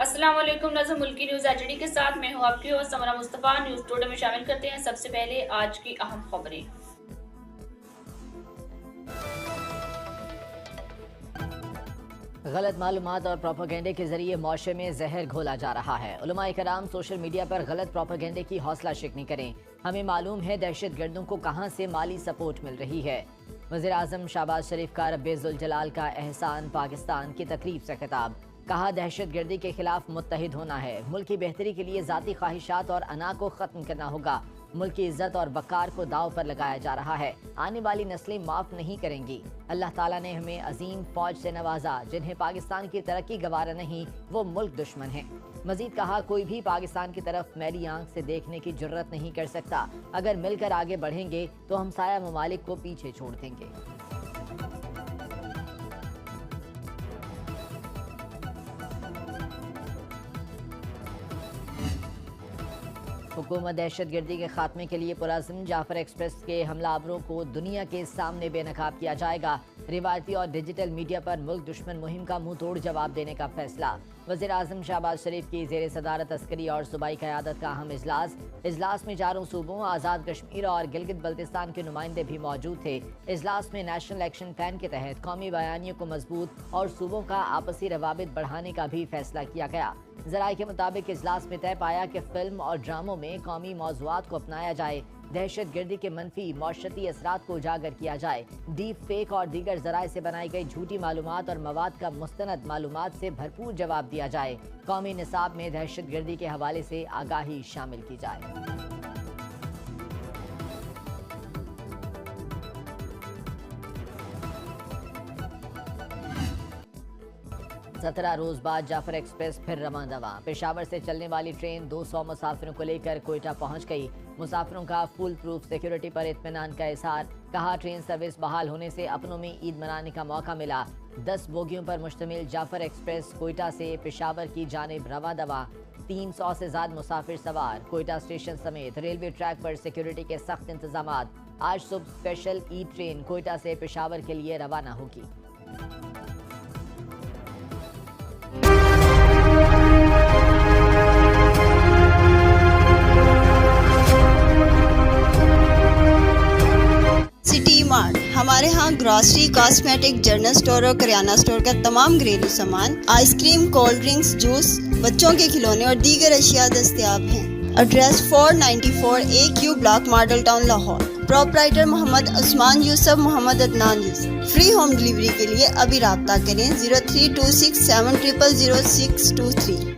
السلام علیکم، نظم ملکی نیوز ایچ ڈی کے ساتھ میں ہوں آپ کی ہوسٹ سمرہ مصطفیٰ۔ نیوز ٹوڈے میں شامل کرتے ہیں سب سے پہلے آج کی اہم خبریں۔ غلط معلومات اور پروپیگنڈے کے ذریعے معاشرے میں زہر گھولا جا رہا ہے۔ علماء کرام سوشل میڈیا پر غلط پروپیگنڈے کی حوصلہ شکنی کریں۔ ہمیں معلوم ہے دہشت گردوں کو کہاں سے مالی سپورٹ مل رہی ہے۔ وزیر اعظم شہباز شریف کا رب ذوالجلال کا احسان پاکستان کی تقریب سے خطاب۔ کہا دہشت گردی کے خلاف متحد ہونا ہے۔ ملک کی بہتری کے لیے ذاتی خواہشات اور انا کو ختم کرنا ہوگا۔ ملک کی عزت اور وقار کو داؤ پر لگایا جا رہا ہے۔ آنے والی نسلیں معاف نہیں کریں گی۔ اللہ تعالیٰ نے ہمیں عظیم فوج سے نوازا۔ جنہیں پاکستان کی ترقی گوارا نہیں وہ ملک دشمن ہیں۔ مزید کہا کوئی بھی پاکستان کی طرف میلی آنکھ سے دیکھنے کی جرت نہیں کر سکتا۔ اگر مل کر آگے بڑھیں گے تو ہم سایہ ممالک کو پیچھے چھوڑ دیں گے۔ حکومت دہشت گردی کے خاتمے کے لیے پرعزم۔ جعفر ایکسپریس کے حملہ آوروں کو دنیا کے سامنے بے نقاب کیا جائے گا۔ روایتی اور ڈیجیٹل میڈیا پر ملک دشمن مہم کا منہ توڑ جواب دینے کا فیصلہ۔ وزیر اعظم شہباز شریف کی زیر صدارت عسکری اور صوبائی قیادت کا اہم اجلاس میں چاروں صوبوں آزاد کشمیر اور گلگت بلتستان کے نمائندے بھی موجود تھے۔ اجلاس میں نیشنل ایکشن پلان کے تحت قومی بیانیے کو مضبوط اور صوبوں کا آپسی روابط بڑھانے کا بھی فیصلہ کیا گیا۔ ذرائع کے مطابق اجلاس میں طے پایا کہ فلم اور ڈراموں میں قومی موضوعات کو اپنایا جائے، دہشت گردی کے منفی معاشرتی اثرات کو اجاگر کیا جائے، ڈیپ فیک اور دیگر ذرائع سے بنائی گئی جھوٹی معلومات اور مواد کا مستند معلومات سے بھرپور جواب دیا جائے، قومی نصاب میں دہشت گردی کے حوالے سے آگاہی شامل کی جائے۔ 17 روز بعد جعفر ایکسپریس پھر رواں دواں۔ پشاور سے چلنے والی ٹرین 200 مسافروں کو لے کر کوئٹہ پہنچ گئی۔ مسافروں کا فول پروف سیکیورٹی پر اطمینان کا اظہار۔ کہا ٹرین سروس بحال ہونے سے اپنوں میں عید منانے کا موقع ملا۔ 10 بوگیوں پر مشتمل جعفر ایکسپریس کوئٹہ سے پشاور کی جانب رواں دواں۔ 300 سے زائد مسافر سوار۔ کوئٹہ اسٹیشن سمیت ریلوے ٹریک پر سیکیورٹی کے سخت انتظامات۔ آج صبح اسپیشل ای ٹرین کوئٹہ سے پشاور کے لیے روانہ ہوگی۔ سٹی مارٹ ہمارے ہاں گروسری، کاسمیٹک، جنرل سٹور اور کریانہ سٹور کا تمام گھریلو سامان، ice cream, cold drinks, juice, بچوں کے کھلونے اور دیگر اشیاء دستیاب ہیں۔ Address 494 AQ block, model town, Lahore. Proprietor Muhammad Usman Yousuf, Muhammad Adnan Yousuf. Free home delivery کے لیے ابھی رابطہ کریں 0326700623۔